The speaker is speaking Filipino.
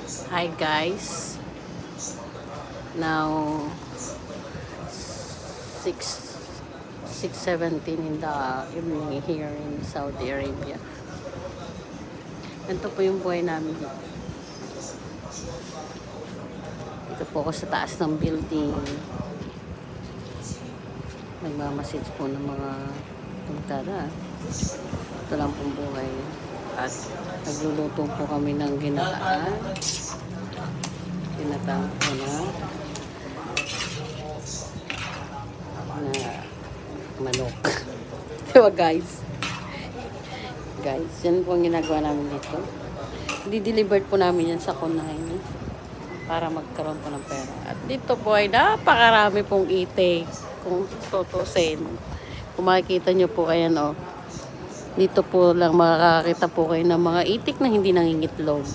Hi guys. Now 6:17 in the evening here in Saudi Arabia. Ito po yung buhay namin dito. Dito po ako sa taas ng building. Nagmamassage po ng mga tungtara. Ito lang pong buhay. At nagluluto po kami ng ginataan. Ginataan po na manok. Diba guys? Guys, yan po ang ginagawa namin dito. Di-delivered po namin yan sa kunahin para magkaroon po ng pera. At dito po ay napakarami pong itik. Kung tutusin. Kung makikita nyo po, ayan o. Dito po lang makakakita po kayo ng mga itik na hindi nangingitlog.